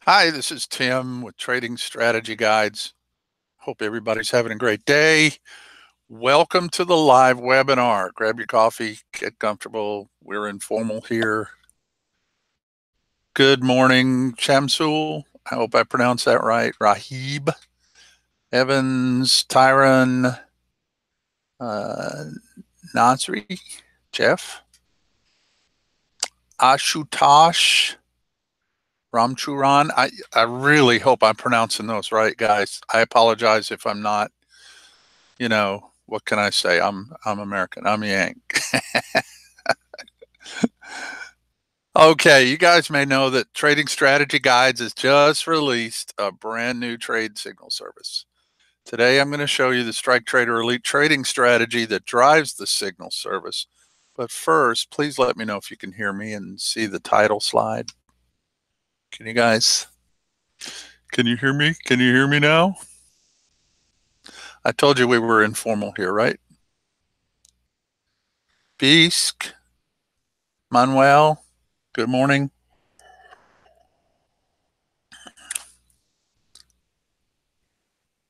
Hi, this is Tim with Trading Strategy Guides. Hope everybody's having a great day. Welcome to the live webinar. Grab your coffee, get comfortable. We're informal here. Good morning, Shamsul. I hope I pronounced that right. Rahib, Evans, Tyron, uh, Nasri, Jeff, Ashutosh, Ramchuran. I really hope I'm pronouncing those right, guys. I apologize if I'm not. What can I say? I'm American. I'm Yank. Okay, you guys may know that Trading Strategy Guides has just released a brand new trade signal service. Today I'm going to show you the Strike Trader Elite trading strategy that drives the signal service. But first, please let me know if you can hear me and see the title slide. Can you guys, can you hear me? Can you hear me now? I told you we were informal here, right? Bisk, Manuel, good morning.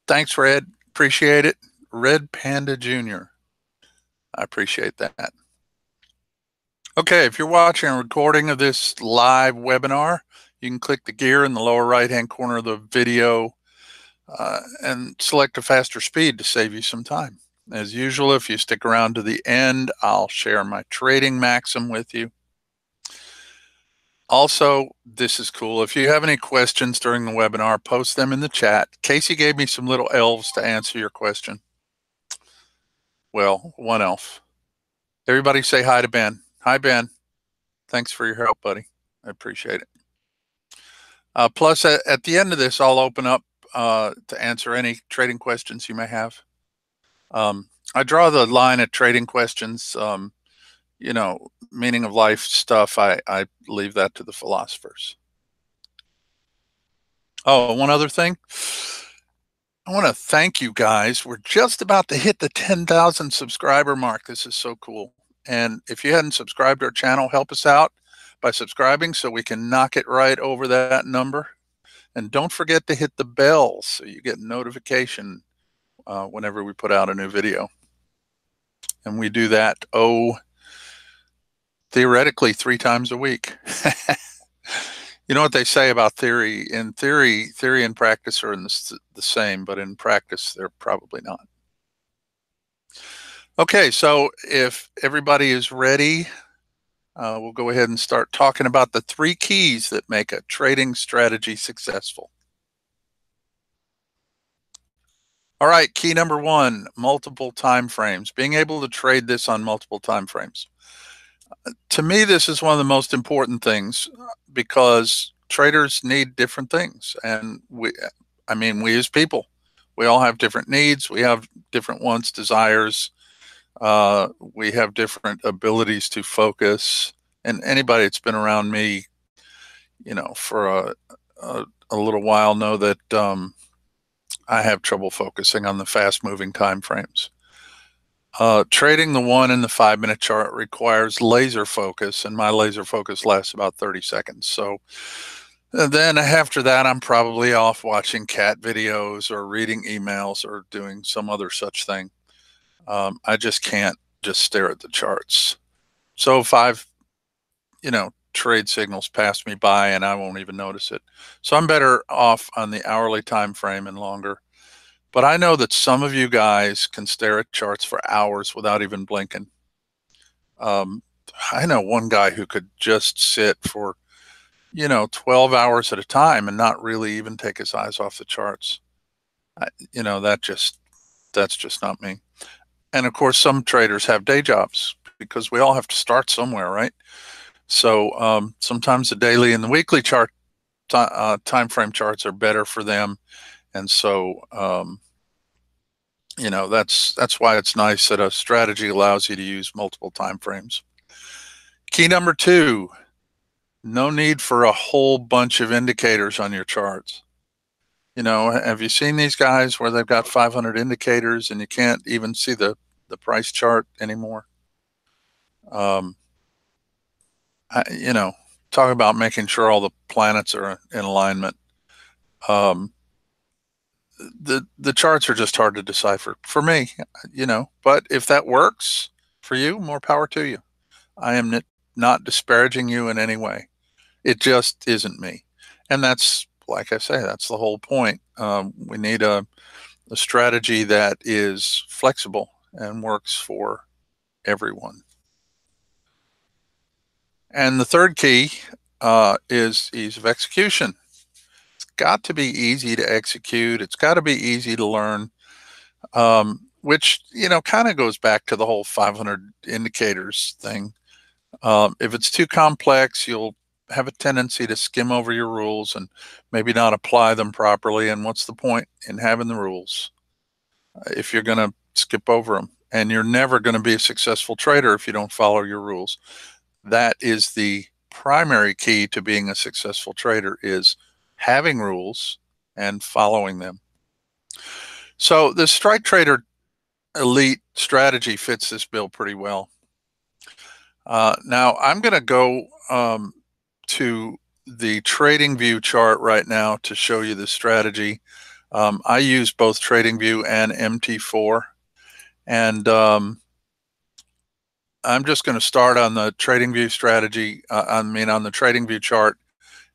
Thanks, Red. Appreciate it. Red Panda Jr. I appreciate that. Okay, if you're watching a recording of this live webinar, you can click the gear in the lower right-hand corner of the video and select a faster speed to save you some time. As usual, if you stick around to the end, I'll share my trading maxim with you. Also, this is cool. If you have any questions during the webinar, post them in the chat. Casey gave me some little elves to answer your question. Well, one elf. Everybody say hi to Ben. Hi, Ben. Thanks for your help, buddy. I appreciate it. Plus, at the end of this, I'll open up to answer any trading questions you may have. I draw the line at trading questions. Meaning of life stuff, I leave that to the philosophers. Oh, one other thing. I want to thank you guys. We're just about to hit the 10,000 subscriber mark. This is so cool. And if you hadn't subscribed to our channel, help us out by subscribing so we can knock it right over that number. And don't forget to hit the bell so you get notification whenever we put out a new video. And we do that, theoretically 3 times a week. You know what they say about theory? In theory and practice are the same, but in practice, they're probably not. Okay, so if everybody is ready, we'll go ahead and start talking about the 3 keys that make a trading strategy successful. All right, key number 1, multiple time frames. Being able to trade this on multiple time frames. To me, this is one of the most important things because traders need different things. And we as people, we all have different needs. We have different wants, desires. We have different abilities to focus. And anybody that's been around me, for a little while know that I have trouble focusing on the fast moving time frames. Trading the 1 and the 5-minute chart requires laser focus, and my laser focus lasts about 30 seconds. So then after that, I'm probably off watching cat videos or reading emails or doing some other such thing. I just can't just stare at the charts. So if I've, trade signals pass me by and I won't even notice it. So I'm better off on the hourly time frame and longer. But I know that some of you guys can stare at charts for hours without even blinking. I know one guy who could just sit for, 12 hours at a time and not really even take his eyes off the charts. That's just not me. And of course, some traders have day jobs because we all have to start somewhere, right? So sometimes the daily and the weekly chart time frame charts are better for them. And so, that's why it's nice that a strategy allows you to use multiple time frames. Key number 2, no need for a whole bunch of indicators on your charts. Have you seen these guys where they've got 500 indicators and you can't even see the price chart anymore? Talk about making sure all the planets are in alignment. The charts are just hard to decipher for me, but if that works for you, more power to you. I am not disparaging you in any way. It just isn't me. And that's, like I say, that's the whole point. We need a strategy that is flexible and works for everyone. And the third key is ease of execution. It's got to be easy to execute. It's got to be easy to learn, which, kind of goes back to the whole 500 indicators thing. If it's too complex, you'll have a tendency to skim over your rules and maybe not apply them properly. And what's the point in having the rules if you're going to skip over them? And you're never going to be a successful trader if you don't follow your rules. That is the primary key to being a successful trader, is having rules and following them. So the Strike Trader Elite strategy fits this bill pretty well. Now I'm going to go to the TradingView chart right now to show you the strategy. I use both TradingView and MT4, and I'm just going to start on the TradingView strategy, on the TradingView chart,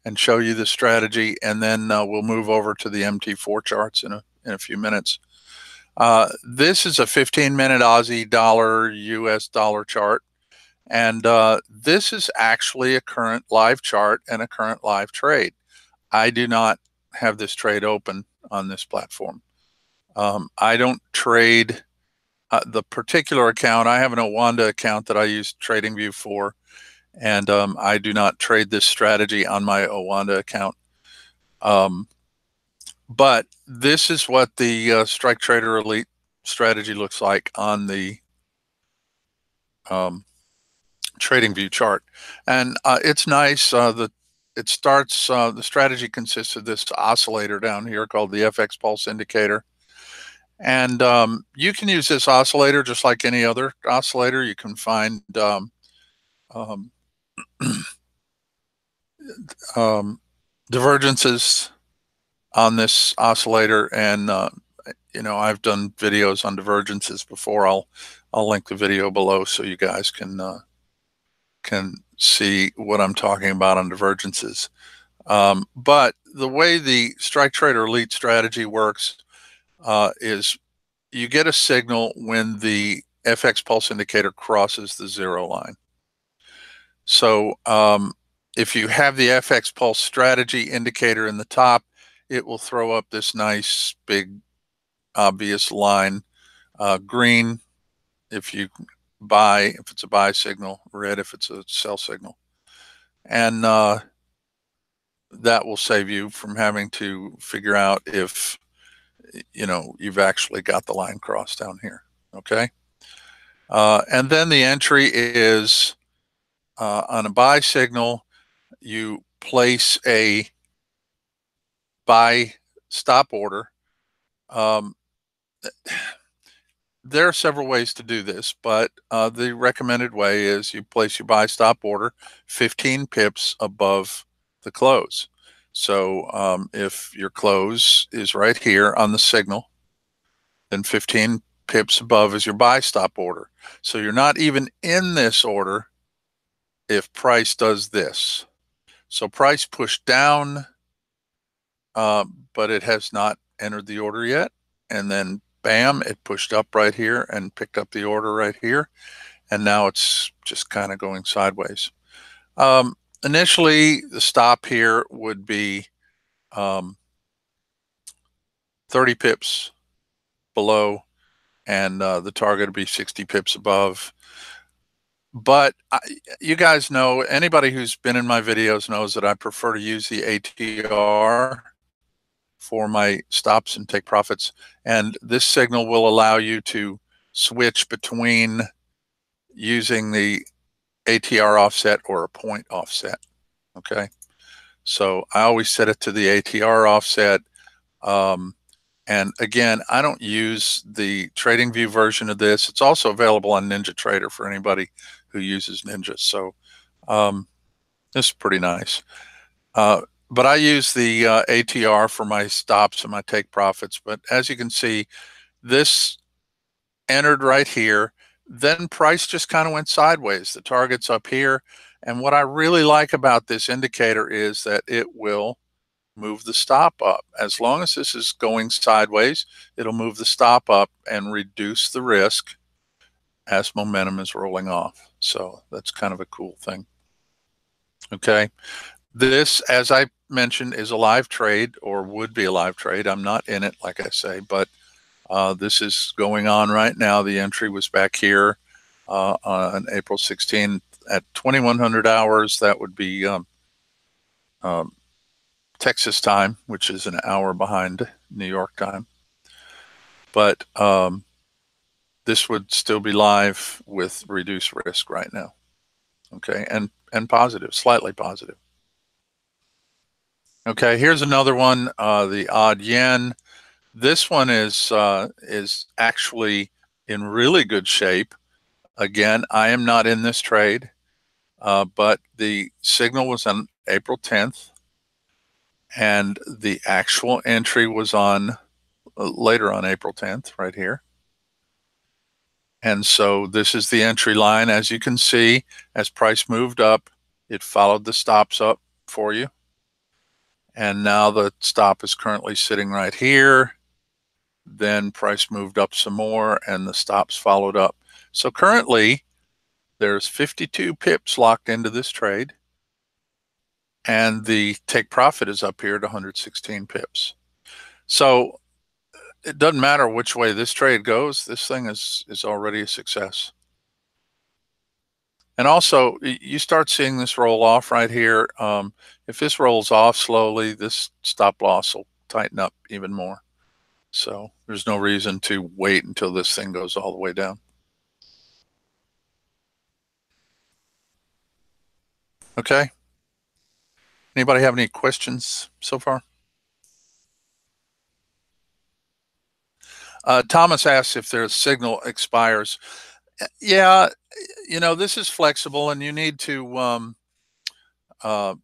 and show you the strategy, and then we'll move over to the MT4 charts in a few minutes. This is a 15-minute Aussie dollar US dollar chart, and this is actually a current live chart and a current live trade. I do not have this trade open on this platform. I don't trade the particular account. I have an Owanda account that I use TradingView for, and I do not trade this strategy on my Owanda account. But this is what the Strike Trader Elite strategy looks like on the TradingView chart, and it's nice. The strategy consists of this oscillator down here called the FX Pulse Indicator. And you can use this oscillator just like any other oscillator. You can find divergences on this oscillator, and I've done videos on divergences before. I'll link the video below so you guys can see what I'm talking about on divergences. But the way the Strike Trader Elite strategy works is you get a signal when the FX Pulse Indicator crosses the 0 line. So if you have the FX Pulse strategy indicator in the top, it will throw up this nice big obvious line. Green if you buy, if it's a buy signal, red if it's a sell signal. And that will save you from having to figure out if you've actually got the line crossed down here. Okay. And then the entry is on a buy signal, you place a buy stop order. There are several ways to do this, but the recommended way is you place your buy stop order 15 pips above the close. So if your close is right here on the signal, then 15 pips above is your buy stop order. So you're not even in this order if price does this. So price pushed down, but it has not entered the order yet. And then bam, it pushed up right here and picked up the order right here. And now it's just kind of going sideways. Initially, the stop here would be 30 pips below, and the target would be 60 pips above. But you guys know, anybody who's been in my videos knows that I prefer to use the ATR for my stops and take profits. And this signal will allow you to switch between using the ATR offset or a point offset. Okay. So I always set it to the ATR offset. And again, I don't use the TradingView version of this. It's also available on NinjaTrader for anybody who uses Ninja. So this is pretty nice. but I use the ATR for my stops and my take profits. But as you can see, this entered right here. Then price just kind of went sideways. The target's up here. And what I really like about this indicator is that it will move the stop up. As long as this is going sideways, it'll move the stop up and reduce the risk as momentum is rolling off. So that's kind of a cool thing. Okay. This, as I mentioned, is a live trade, or would be a live trade. I'm not in it, like I say, but this is going on right now. The entry was back here on April 16th at 2100 hours. That would be um, Texas time, which is an hour behind New York time. But this would still be live with reduced risk right now. Okay, and positive, slightly positive. Okay, here's another one, the odd yen. This one is actually in really good shape. Again, I am not in this trade, but the signal was on April 10th, and the actual entry was on later on April 10th, right here. And so this is the entry line. As you can see, as price moved up, it followed the stops up for you. And now the stop is currently sitting right here. Then price moved up some more and the stops followed up. So currently there's 52 pips locked into this trade, and the take profit is up here at 116 pips. So it doesn't matter which way this trade goes, this thing is already a success. And also, you start seeing this roll off right here. If this rolls off slowly, this stop loss will tighten up even more. So there's no reason to wait until this thing goes all the way down. Okay. Anybody have any questions so far? Thomas asks if their signal expires. Yeah, you know, this is flexible, and you need to uh,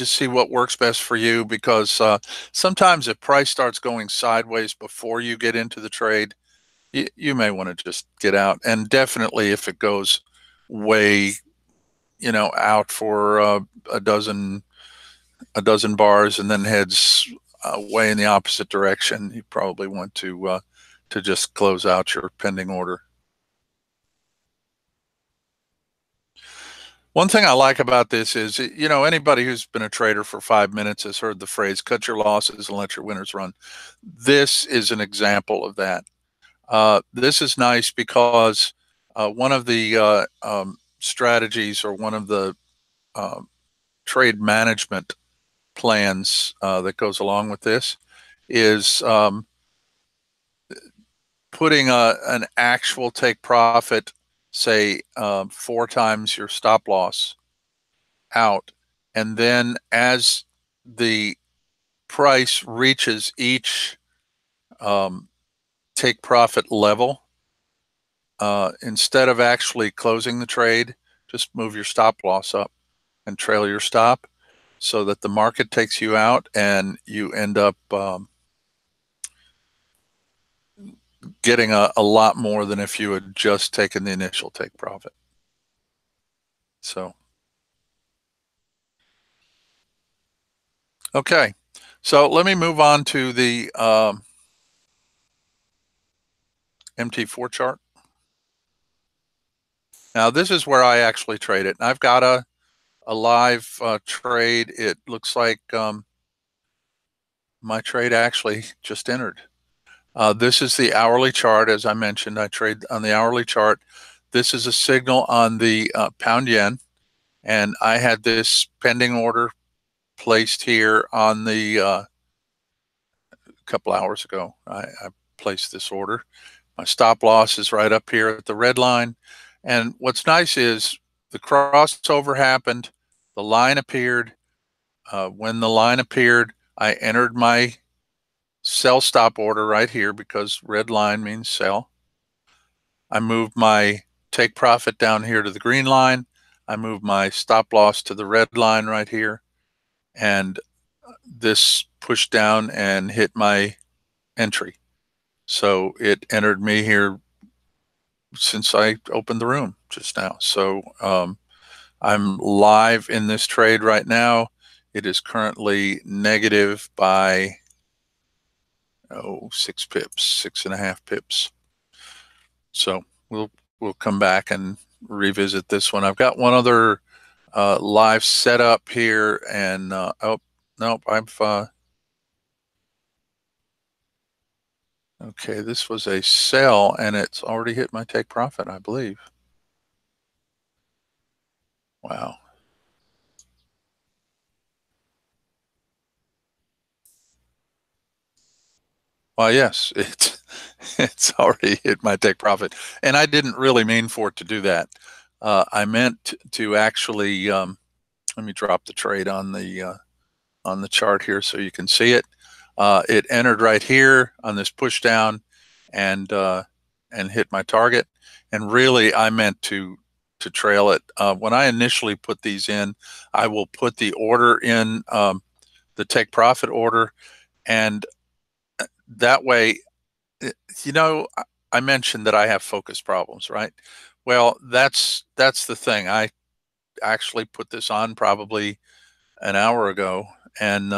see what works best for you, because sometimes if price starts going sideways before you get into the trade, you may want to just get out. And definitely if it goes way, you know, out for a dozen bars and then heads way in the opposite direction, you probably want to just close out your pending order. One thing I like about this is, you know, anybody who's been a trader for 5 minutes has heard the phrase, cut your losses and let your winners run. This is an example of that. This is nice because one of the strategies, or one of the trade management plans that goes along with this, is putting an actual take profit, say 4 times your stop loss out, and then as the price reaches each take profit level, instead of actually closing the trade, just move your stop loss up and trail your stop, so that the market takes you out and you end up getting a lot more than if you had just taken the initial take profit. So, okay, so let me move on to the MT4 chart. Now this is where I actually trade it. And I've got a live trade. It looks like my trade actually just entered. This is the hourly chart. As I mentioned, I trade on the hourly chart. This is a signal on the pound yen, and I had this pending order placed here on the a couple hours ago. I placed this order. My stop loss is right up here at the red line. And what's nice is the crossover happened, the line appeared. When the line appeared, I entered my sell stop order right here, because red line means sell. I moved my take profit down here to the green line. I moved my stop loss to the red line right here, and this pushed down and hit my entry. So it entered me here since I opened the room just now. So I'm live in this trade right now. It is currently negative by 6 pips, 6.5 pips. So we'll come back and revisit this one. I've got one other live setup here, and oh nope, I've okay. This was a sell, and it's already hit my take profit, I believe. Wow. Well, yes, it's already hit my take profit, and I didn't really mean for it to do that. I meant to actually let me drop the trade on the chart here so you can see it. It entered right here on this push down, and hit my target. And really, I meant to trail it. When I initially put these in, I will put the order in, the take profit order, and that way, you know, I mentioned that I have focus problems, right? Well, that's the thing. I actually put this on probably an hour ago, and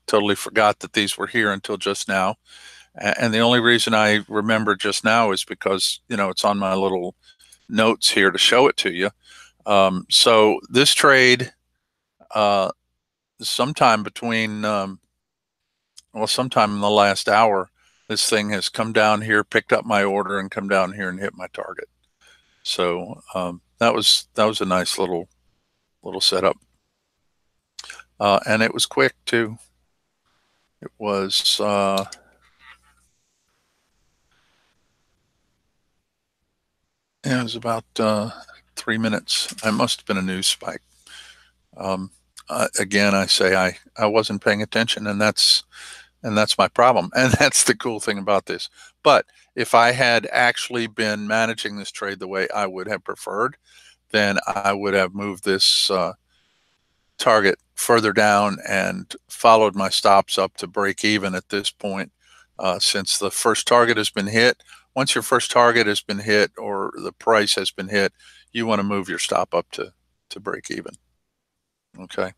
totally forgot that these were here until just now. And the only reason I remember just now is because, it's on my little notes here to show it to you. So this trade, uh, sometime between, sometime in the last hour, this thing has come down here, picked up my order, and come down here and hit my target. So that was a nice little setup, and it was quick too. It was it was about 3 minutes. I must have been a news spike. Again, I say I wasn't paying attention, and that's my problem. And that's the cool thing about this. But if I had actually been managing this trade the way I would have preferred, then I would have moved this target further down and followed my stops up to break even at this point, since the first target has been hit. Once your first target has been hit, or the price has been hit, you want to move your stop up to break even. Okay.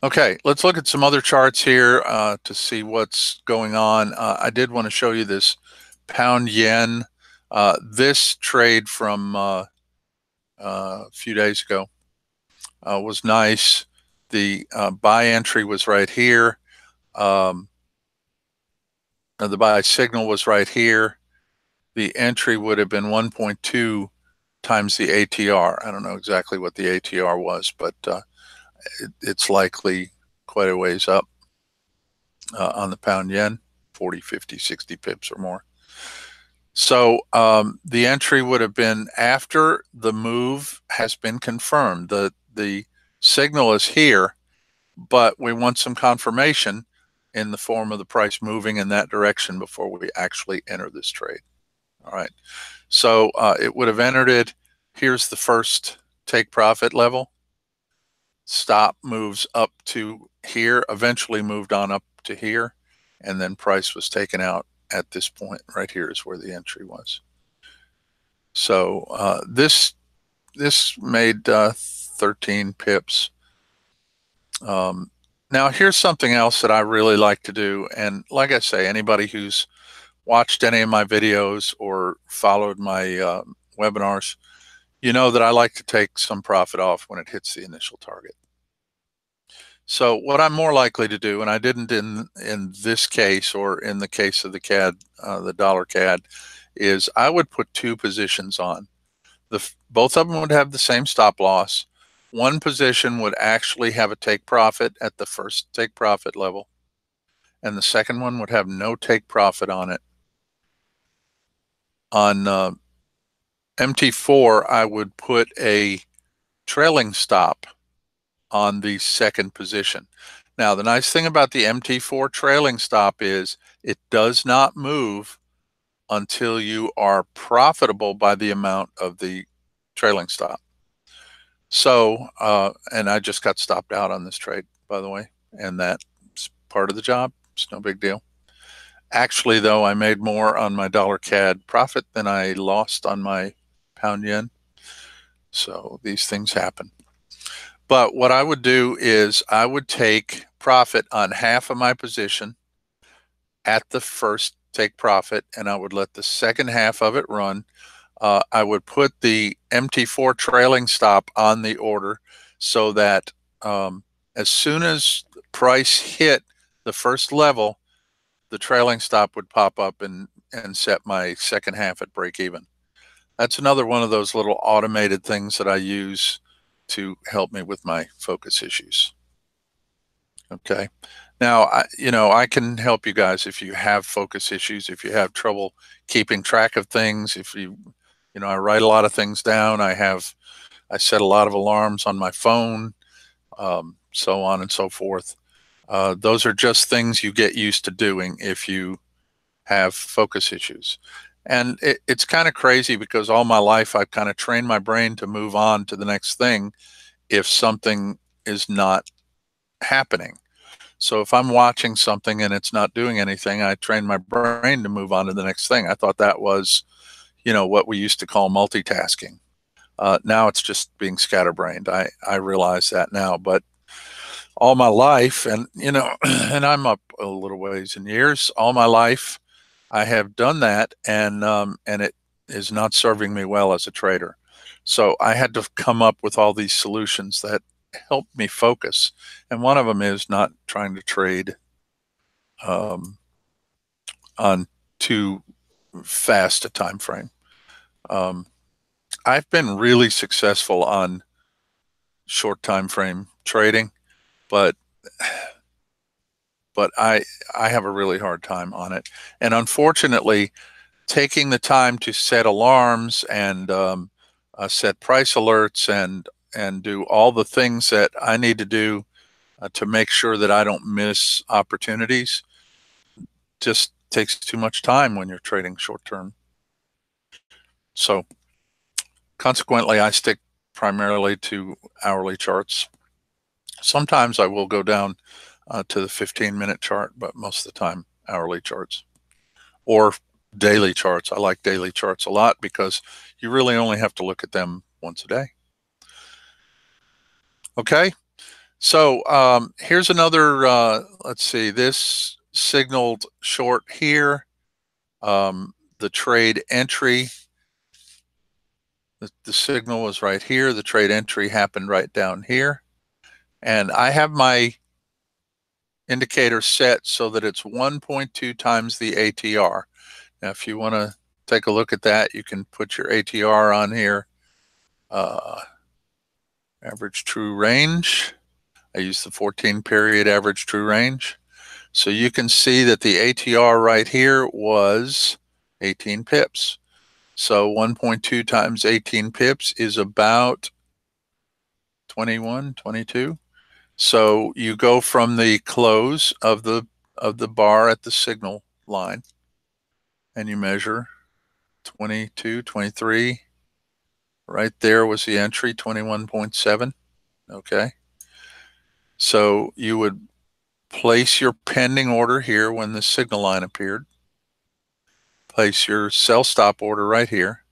Okay, let's look at some other charts here to see what's going on. I did want to show you this pound yen. This trade from a few days ago was nice. The buy entry was right here. The buy signal was right here. The entry would have been 1.2 times the ATR. I don't know exactly what the ATR was, but it's likely quite a ways up on the pound yen, 40, 50, 60 pips or more. So the entry would have been after the move has been confirmed. The signal is here, but we want some confirmation in the form of the price moving in that direction before we actually enter this trade. All right. So it would have entered it. Here's the first take profit level. Stop moves up to here, eventually moved on up to here, and then price was taken out at this point. Right here is where the entry was. So this made 13 pips. Now here's something else that I really like to do, and like I say, anybody who's watched any of my videos or followed my webinars, you know that I like to take some profit off when it hits the initial target. So what I'm more likely to do, and I didn't in this case or in the case of the CAD, the dollar CAD, is I would put two positions on. Both of them would have the same stop loss. One position would actually have a take profit at the first take profit level, and the second one would have no take profit on it. On MT4, I would put a trailing stop on the second position. Now, the nice thing about the MT4 trailing stop is it does not move until you are profitable by the amount of the trailing stop. So, and I just got stopped out on this trade, by the way, and that's part of the job. It's no big deal. Actually, though, I made more on my dollar CAD profit than I lost on my pound yen. So these things happen. But what I would do is I would take profit on half of my position at the first take profit, and I would let the second half of it run. I would put the MT4 trailing stop on the order so that as soon as price hit the first level, the trailing stop would pop up and set my second half at break even. That's another one of those little automated things that I use to help me with my focus issues. Okay. Now, I can help you guys if you have focus issues, if you have trouble keeping track of things, if I write a lot of things down. I set a lot of alarms on my phone, so on and so forth. Those are just things you get used to doing if you have focus issues. And it's kind of crazy because all my life I've kind of trained my brain to move on to the next thing if something is not happening. So if I'm watching something and it's not doing anything, I train my brain to move on to the next thing. I thought that was, what we used to call multitasking. Now it's just being scatterbrained. I realize that now, but all my life, and and I'm up a little ways in years. All my life, I have done that, and it is not serving me well as a trader. So I had to come up with all these solutions that help me focus, and one of them is not trying to trade on too fast a time frame. I've been really successful on short time frame trading, but I have a really hard time on it. And unfortunately, taking the time to set alarms and set price alerts and do all the things that I need to do to make sure that I don't miss opportunities just takes too much time when you're trading short term. So consequently, I stick primarily to hourly charts. Sometimes I will go down to the 15-minute chart, but most of the time hourly charts or daily charts. I like daily charts a lot because you really only have to look at them once a day. Okay, so here's another, let's see, this signaled short here. The trade entry, the signal was right here. The trade entry happened right down here. And I have my indicator set so that it's 1.2 times the ATR. Now, if you want to take a look at that, you can put your ATR on here. Average true range. I use the 14-period average true range. So you can see that the ATR right here was 18 pips. So 1.2 times 18 pips is about 21, 22. So you go from the close of the bar at the signal line and you measure 22, 23. Right there was the entry, 21.7. Okay. So you would place your pending order here when the signal line appeared. Place your sell stop order right here.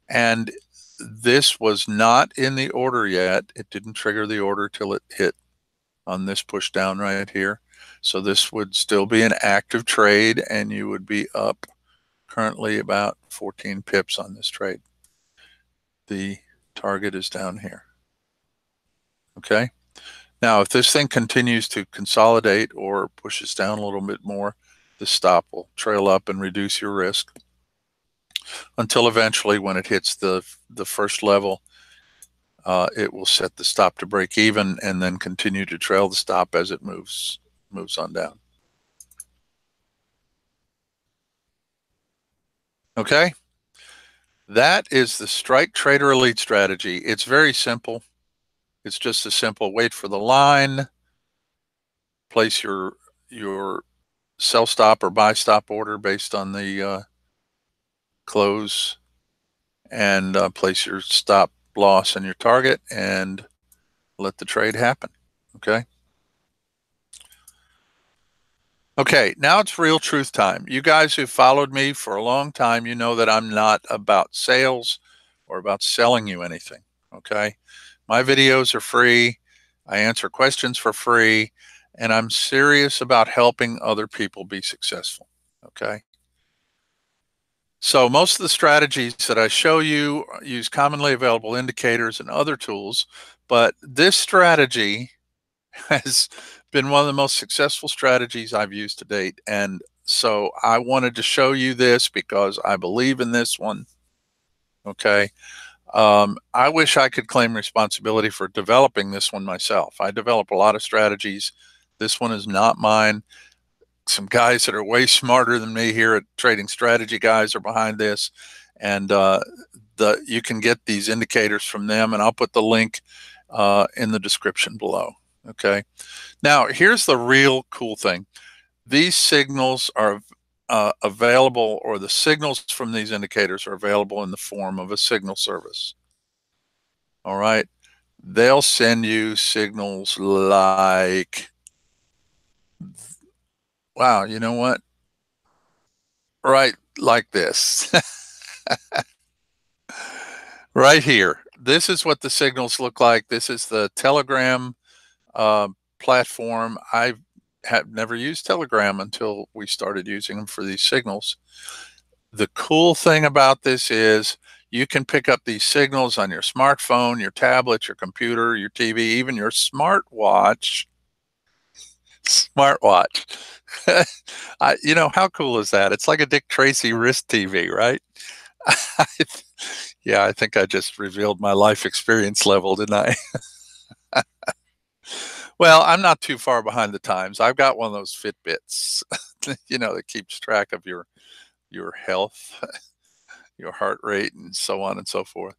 And this was not in the order yet. It didn't trigger the order till it hit on this push down right here. So this would still be an active trade and you would be up currently about 14 pips on this trade. The target is down here. Okay. Now, if this thing continues to consolidate or pushes down a little bit more, the stop will trail up and reduce your risk until eventually when it hits the first level, it will set the stop to break even and then continue to trail the stop as it moves on down. Okay. That is the Strike Trader Elite strategy. It's very simple. It's just a simple wait for the line, place your sell stop or buy stop order based on the close and place your stop loss and your target and let the trade happen. Okay. Okay, now it's real truth time. You guys who've followed me for a long time, you know that I'm not about sales or about selling you anything. Okay. My videos are free. I answer questions for free, and I'm serious about helping other people be successful. Okay. So most of the strategies that I show you use commonly available indicators and other tools, but this strategy has been one of the most successful strategies I've used to date. And so I wanted to show you this because I believe in this one. Okay. I wish I could claim responsibility for developing this one myself. I develop a lot of strategies. This one is not mine. Some guys that are way smarter than me here at Trading Strategy Guys are behind this. And you can get these indicators from them, and I'll put the link in the description below. Okay. Now, here's the real cool thing. These signals are available, or the signals from these indicators are available in the form of a signal service. All right. They'll send you signals like, wow, you know what? Right, like this. Right here. This is what the signals look like. This is the Telegram platform. I have never used Telegram until we started using them for these signals. The cool thing about this is you can pick up these signals on your smartphone, your tablet, your computer, your TV, even your smartwatch. Smartwatch. You know, how cool is that? It's like a Dick Tracy wrist TV, right? Yeah, I think I just revealed my life experience level, didn't I? Well, I'm not too far behind the times. I've got one of those Fitbits, you know, that keeps track of your health, your heart rate, and so on and so forth.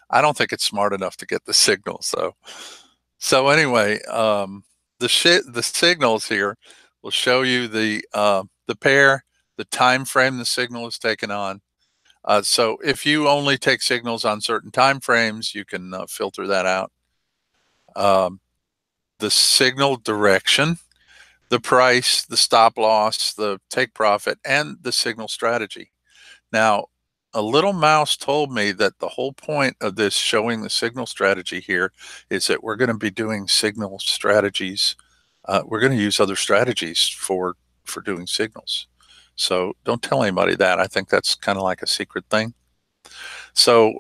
I don't think it's smart enough to get the signal. So anyway, the signals here will show you the pair, the time frame the signal is taken on. So if you only take signals on certain time frames, you can filter that out. The signal direction, the price, the stop loss, the take profit, and the signal strategy. Now, a little mouse told me that the whole point of this showing the signal strategy here is that we're going to be doing signal strategies. We're going to use other strategies for doing signals. So don't tell anybody that. I think that's kind of like a secret thing. So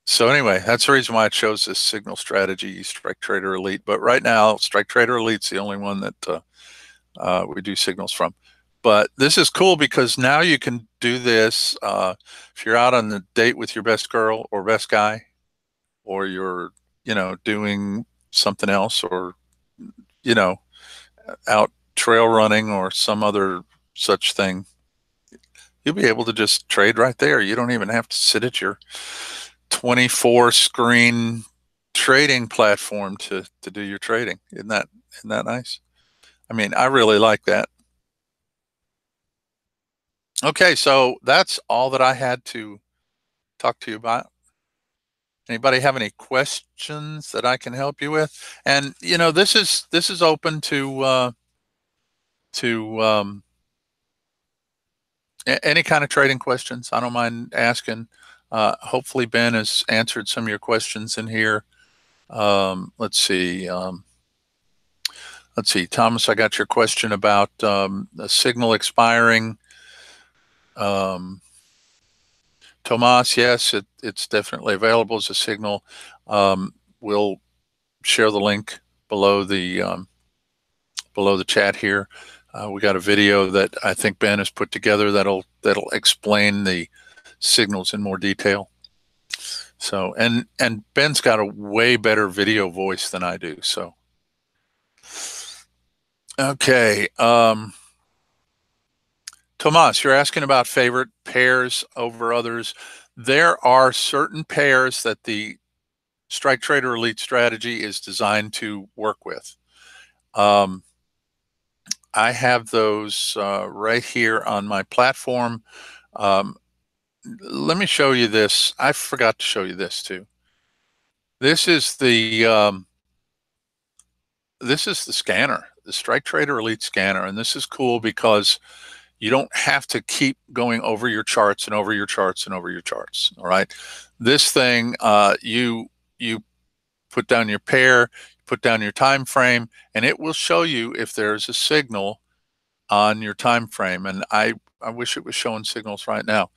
so anyway, that's the reason why it shows this signal strategy, Strike Trader Elite. But right now, Strike Trader Elite's the only one that we do signals from. But this is cool because now you can do this if you're out on a date with your best girl or best guy, or you're, you know, doing something else, or, you know, out trail running or some other such thing. You'll be able to just trade right there. You don't even have to sit at your 24 screen trading platform to do your trading. Isn't that nice? I mean, I really like that. Okay, so that's all that I had to talk to you about. Anybody have any questions that I can help you with? And you know, this is open to any kind of trading questions. I don't mind asking. Hopefully Ben has answered some of your questions in here. Let's see. Let's see, Thomas, I got your question about the signal expiring. Tomas, yes, it's definitely available as a signal. We'll share the link below the chat here. We got a video that I think Ben has put together that'll explain the signals in more detail. So and Ben's got a way better video voice than I do. So okay. Tomas, you're asking about favorite pairs over others. There are certain pairs that the Strike Trader Elite strategy is designed to work with. I have those right here on my platform. let me show you this. I forgot to show you this too. This is the scanner, the Strike Trader Elite scanner, and this is cool because you don't have to keep going over your charts and over your charts and over your charts. All right, this thing, you put down your pair, put down your time frame, and it will show you if there's a signal on your time frame. And I wish it was showing signals right now.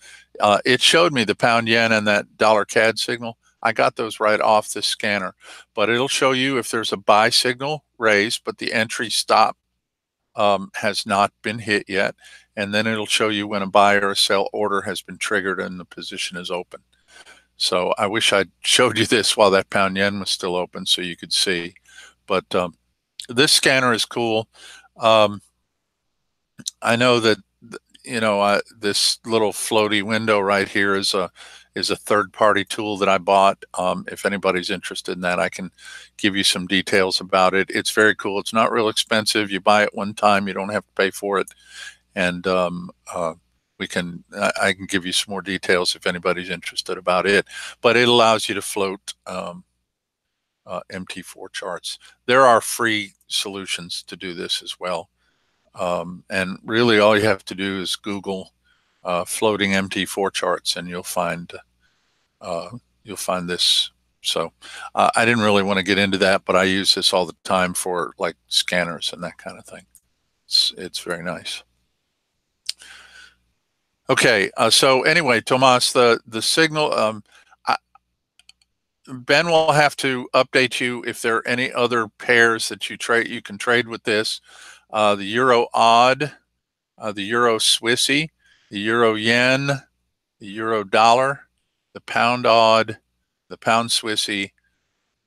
It showed me the pound yen and that dollar CAD signal. I got those right off this scanner, but it'll show you if there's a buy signal raised, but the entry stop has not been hit yet. And then it'll show you when a buy or a sell order has been triggered and the position is open. So I wish I'd showed you this while that pound yen was still open so you could see. But this scanner is cool. I know that this little floaty window right here is a third-party tool that I bought. If anybody's interested in that, I can give you some details about it. It's very cool. It's not real expensive. You buy it one time, you don't have to pay for it, and I can give you some more details if anybody's interested about it. But it allows you to float MT4 charts. There are free solutions to do this as well. And really all you have to do is Google floating MT4 charts and you'll find this. So I didn't really want to get into that, but I use this all the time for like scanners and that kind of thing. It's very nice. Okay, so anyway, Tomas, the signal, Ben will have to update you if there are any other pairs that you can trade with this. The Euro AUD, the Euro Swissy, the Euro Yen, the Euro Dollar, the Pound AUD, the Pound Swissy,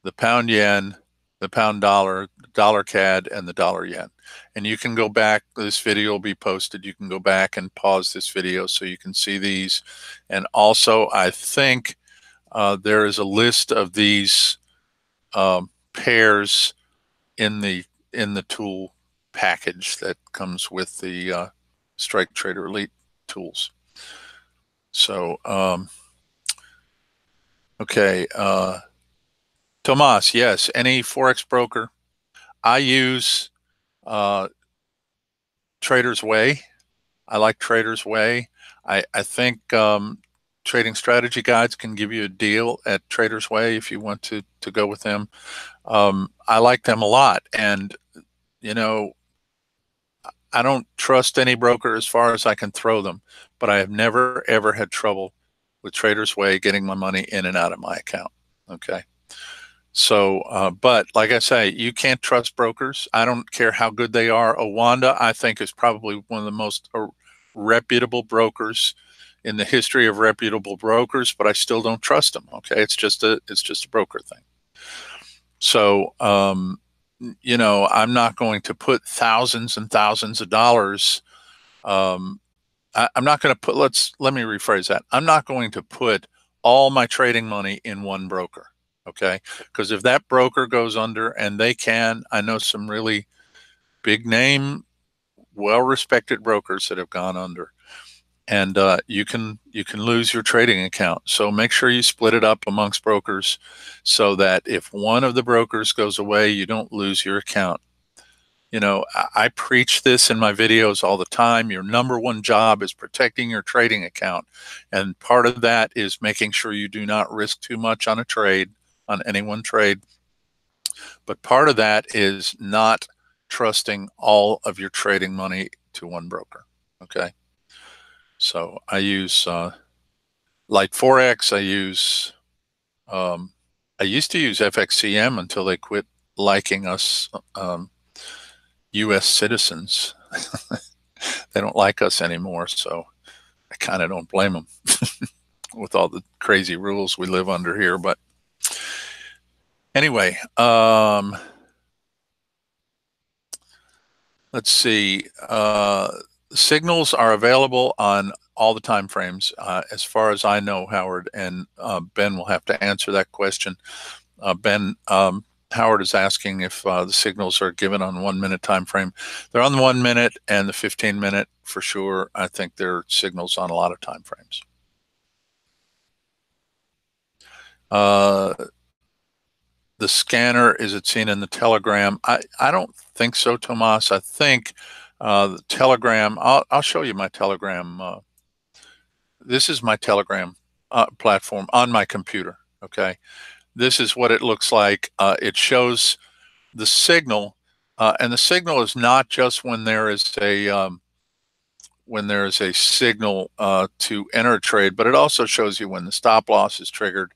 the Pound Yen, the Pound Dollar, the Dollar CAD, and the Dollar Yen. And you can go back, this video will be posted, you can go back and pause this video so you can see these. And also, I think there is a list of these pairs in the tool package that comes with the Strike Trader Elite tools. So, okay, Tomas, yes, any Forex broker. I use Trader's Way. I like Trader's Way. I think Trading Strategy Guides can give you a deal at Trader's Way if you want to go with them. I like them a lot, and I don't trust any broker as far as I can throw them, but I have never ever had trouble with Trader's Way getting my money in and out of my account. Okay. So, but like I say, you can't trust brokers. I don't care how good they are. Owanda, I think, is probably one of the most reputable brokers in the history of reputable brokers, but I still don't trust them. Okay. It's just a broker thing. So, I'm not going to put thousands and thousands of dollars. I'm not going to put, let me rephrase that. I'm not going to put all my trading money in one broker. Okay. Because if that broker goes under, and I know some really big name, well-respected brokers that have gone under, and you can lose your trading account. So make sure you split it up amongst brokers so that if one of the brokers goes away, you don't lose your account. I preach this in my videos all the time. Your number one job is protecting your trading account. And part of that is making sure you do not risk too much on a trade, on any one trade. But part of that is not trusting all of your trading money to one broker. Okay. So I use like Forex. I used to use FXCM until they quit liking us U.S. citizens. They don't like us anymore, so I kind of don't blame them with all the crazy rules we live under here. But anyway, let's see. Signals are available on all the time frames, as far as I know, Howard, and Ben will have to answer that question. Ben, Howard is asking if the signals are given on 1 minute time frame. They're on the 1 minute and the 15 minute for sure. I think there are signals on a lot of time frames. The scanner, is it seen in the Telegram? I don't think so, Tomas. I think the Telegram, I'll show you my Telegram. This is my Telegram platform on my computer, okay? This is what it looks like. It shows the signal, and the signal is not just when there is a signal to enter a trade, but it also shows you when the stop loss is triggered.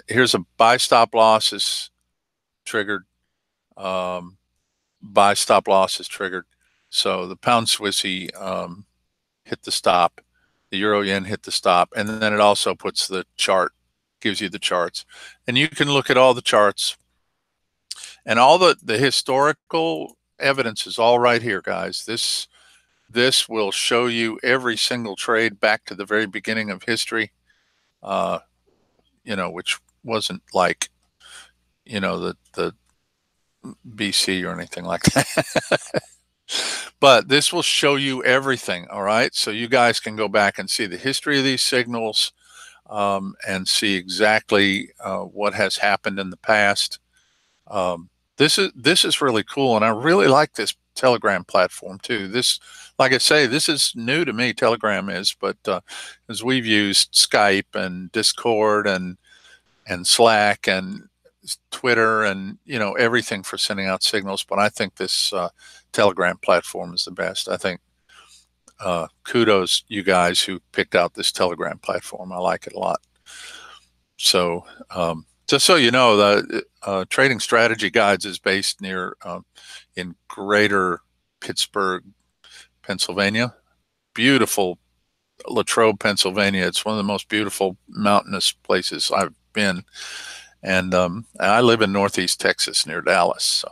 Here's a buy stop loss is triggered. Buy stop loss is triggered. So the pound Swissy hit the stop, the euro yen hit the stop, and then it also puts the chart, gives you the charts, and you can look at all the charts and all the historical evidence is all right here, guys. This will show you every single trade back to the very beginning of history, which wasn't like, the BC or anything like that. But this will show you everything, all right? So you guys can go back and see the history of these signals and see exactly what has happened in the past. This is really cool, and I really like this Telegram platform too. This, like I say, this is new to me, Telegram is, but as we've used Skype and Discord and Slack and Twitter and everything for sending out signals, but I think this Telegram platform is the best. I think kudos you guys who picked out this Telegram platform. I like it a lot. So just so you know, the Trading Strategy Guides is based in Greater Pittsburgh, Pennsylvania. Beautiful Latrobe, Pennsylvania. It's one of the most beautiful mountainous places I've been. And I live in Northeast Texas near Dallas.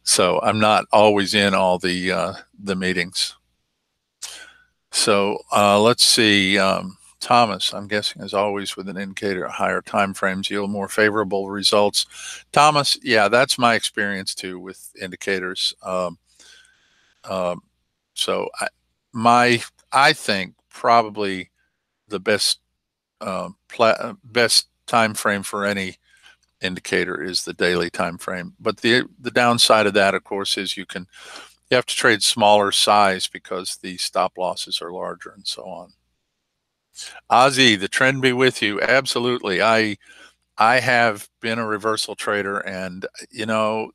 So I'm not always in all the meetings. So let's see. Thomas, I'm guessing, as always, with an indicator, higher time frames yield more favorable results. Thomas, yeah, that's my experience too with indicators. So I think probably the best time frame for any indicator is the daily time frame. But the downside of that, of course, is you have to trade smaller size because the stop losses are larger and so on. Ozzy, the trend be with you. Absolutely. I have been a reversal trader, and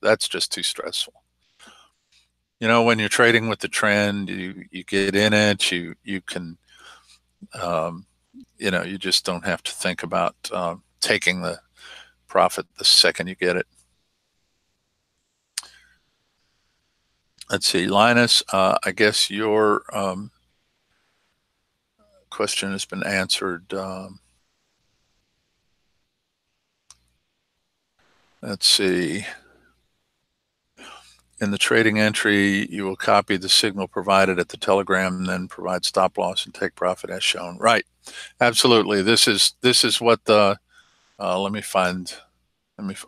that's just too stressful. When you're trading with the trend, you get in it, you can you just don't have to think about taking the profit the second you get it. Let's see, Linus, I guess your question has been answered. Let's see. In the trading entry, you will copy the signal provided at the Telegram and then provide stop loss and take profit as shown. Right. Absolutely. This is what the,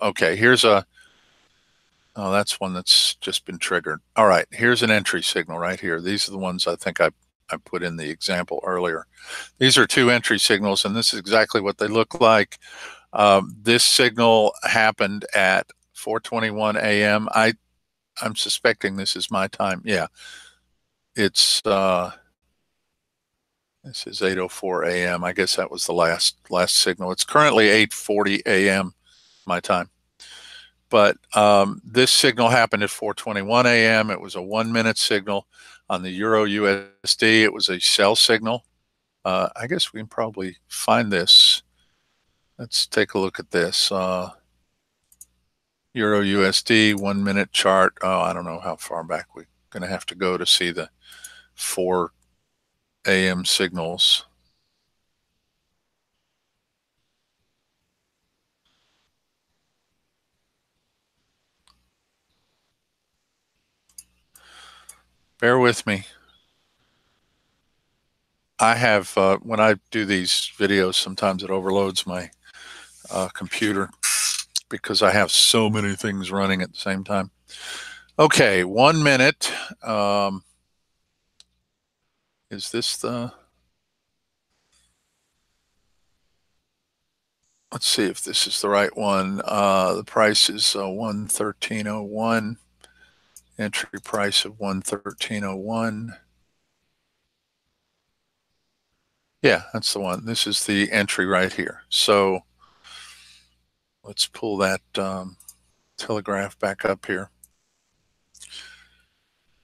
okay, here's that's one that's just been triggered. All right, here's an entry signal right here. These are the ones I think I put in the example earlier. These are two entry signals, and this is exactly what they look like. This signal happened at 4:21 a.m. I'm suspecting this is my time. Yeah, it's this is 8:04 a.m. I guess that was the last signal. It's currently 8:40 a.m. my time. But this signal happened at 4:21 a.m. It was a 1-minute signal on the Euro USD. It was a sell signal. I guess we can probably find this. Let's take a look at this. Euro USD 1-minute chart. Oh, I don't know how far back we're going to have to go to see the 4 a.m. signals. Bear with me. I have, when I do these videos, sometimes it overloads my computer because I have so many things running at the same time. Okay, 1 minute. Is this the... let's see if this is the right one. The price is 113.01. Entry price of 113.01. Yeah, that's the one. This is the entry right here. So let's pull that telegraph back up here.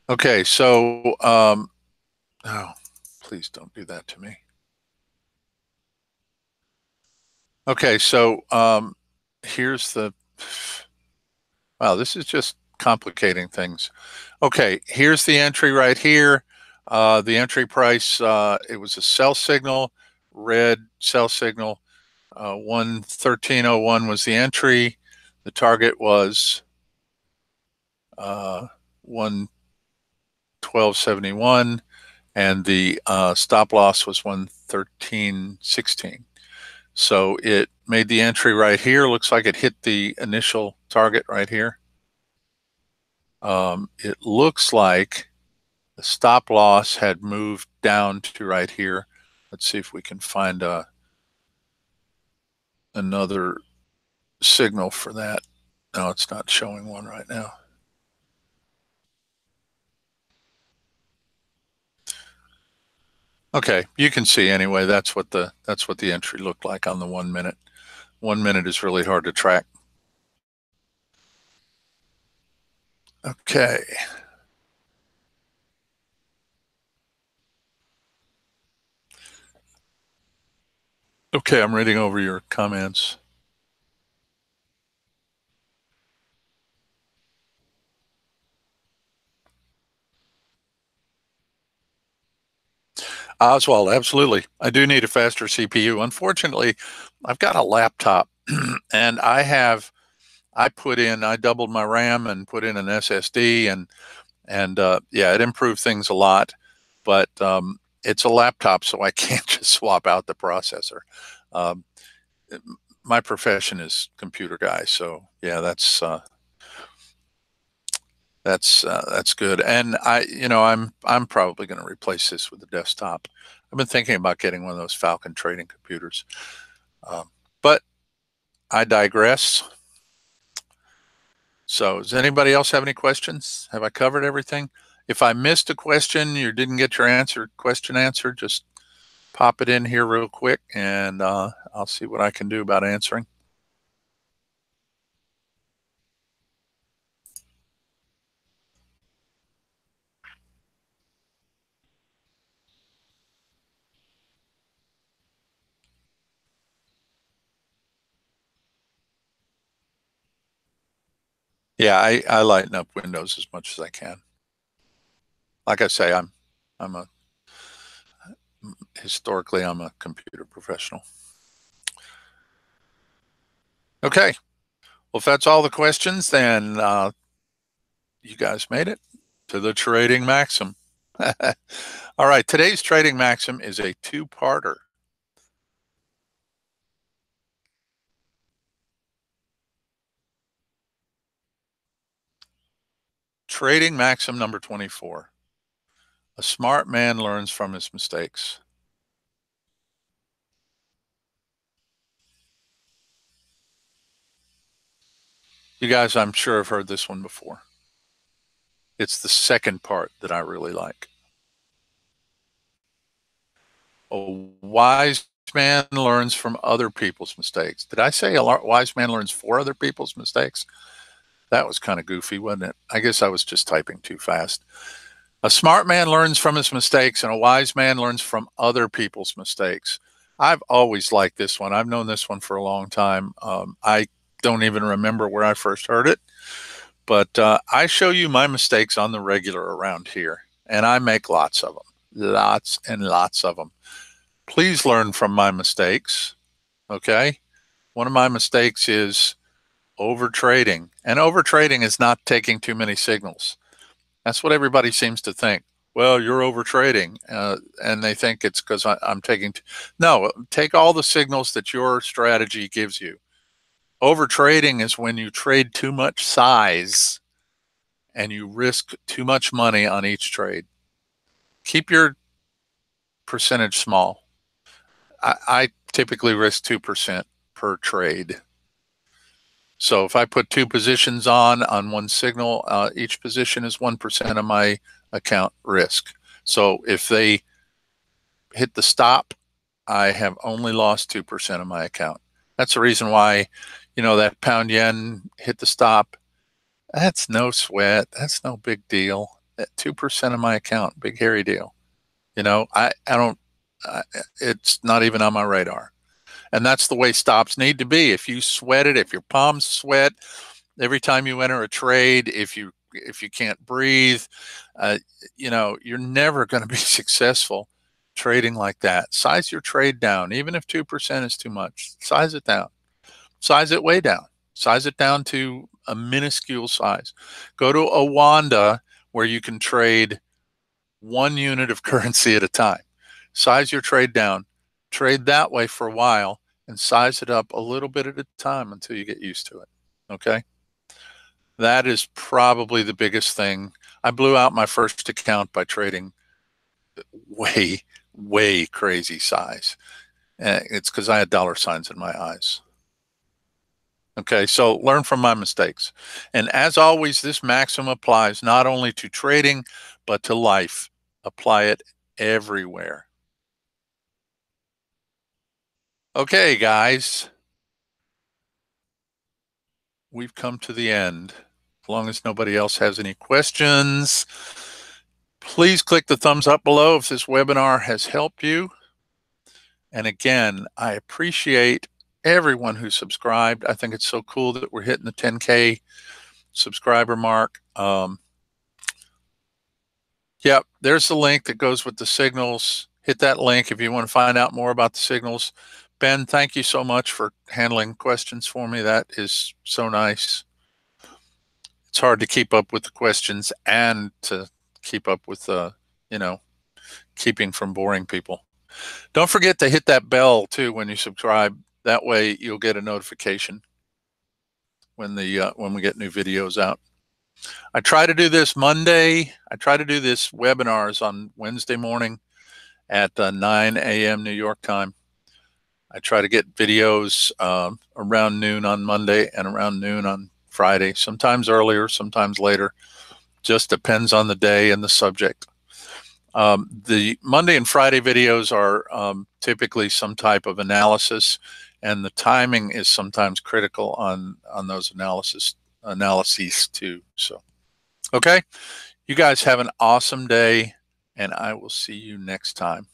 Okay, so oh, please don't do that to me. Okay, so here's the, wow, this is just complicating things. Okay, here's the entry right here. The entry price, it was a sell signal, red sell signal. 113.01 was the entry. The target was 112.71, and the stop loss was 113.16. So it made the entry right here. Looks like it hit the initial target right here. It looks like the stop loss had moved down to right here. Let's see if we can find another signal for that. No, it's not showing one right now. Okay, you can see anyway. That's what the entry looked like on the 1 minute. 1 minute is really hard to track. Okay. Okay, I'm reading over your comments. Oswald, absolutely. I do need a faster CPU. Unfortunately, I've got a laptop and I doubled my RAM and put in an SSD, and yeah, it improved things a lot, but it's a laptop, so I can't just swap out the processor. Um, my profession is computer guy, so yeah, that's good. And I'm probably going to replace this with a desktop. I've been thinking about getting one of those Falcon trading computers, but I digress. So does anybody else have any questions? Have I covered everything? If I missed a question, you didn't get your question answered, just pop it in here real quick, and I'll see what I can do about answering. Yeah, I lighten up Windows as much as I can. Like I say, historically I'm a computer professional. Okay, well, if that's all the questions, then you guys made it to the trading maxim. All right, today's trading maxim is a two-parter. Trading maxim number 24. A smart man learns from his mistakes. You guys, I'm sure, have heard this one before. It's the second part that I really like. A wise man learns from other people's mistakes. Did I say a wise man learns for other people's mistakes? That was kind of goofy, wasn't it? I guess I was just typing too fast. A smart man learns from his mistakes, and a wise man learns from other people's mistakes. I've always liked this one. I've known this one for a long time. I don't even remember where I first heard it, but I show you my mistakes on the regular around here, and I make lots of them, lots and lots of them. Please learn from my mistakes, okay? One of my mistakes is over trading, and over trading is not taking too many signals. That's what everybody seems to think. Well, you're over trading, and they think it's because I'm taking. No, take all the signals that your strategy gives you. Over trading is when you trade too much size and you risk too much money on each trade. Keep your percentage small. I typically risk 2% per trade. So if I put 2 positions on one signal, each position is 1% of my account risk. So if they hit the stop, I have only lost 2% of my account. That's the reason why, that pound yen hit the stop. That's no sweat. That's no big deal. At 2% of my account, big hairy deal. I don't, it's not even on my radar. And that's the way stops need to be. If you sweat it, if your palms sweat every time you enter a trade, if you can't breathe, you're never going to be successful trading like that. Size your trade down. Even if 2% is too much, size it down. Size it way down. Size it down to a minuscule size. Go to a Wanda where you can trade 1 unit of currency at a time. Size your trade down. Trade that way for a while and size it up a little bit at a time until you get used to it. Okay? That is probably the biggest thing. I blew out my first account by trading way crazy size. It's because I had dollar signs in my eyes. Okay, so learn from my mistakes. And as always, this maxim applies not only to trading, but to life. Apply it everywhere. Okay, guys, we've come to the end. As long as nobody else has any questions, please click the thumbs up below if this webinar has helped you. And again, I appreciate everyone who subscribed. I think it's so cool that we're hitting the 10K subscriber mark. Yep, there's the link that goes with the signals. Hit that link if you want to find out more about the signals. Ben, thank you so much for handling questions for me. That is so nice. It's hard to keep up with the questions and to keep up with, keeping from boring people. Don't forget to hit that bell too when you subscribe. That way you'll get a notification when we get new videos out. I try to do this Monday. I try to do this webinars on Wednesday morning at 9 a.m. New York time. I try to get videos around noon on Monday and around noon on Friday, sometimes earlier, sometimes later. Just depends on the day and the subject. The Monday and Friday videos are typically some type of analysis, and the timing is sometimes critical on those analyses too. So, okay, you guys have an awesome day, and I will see you next time.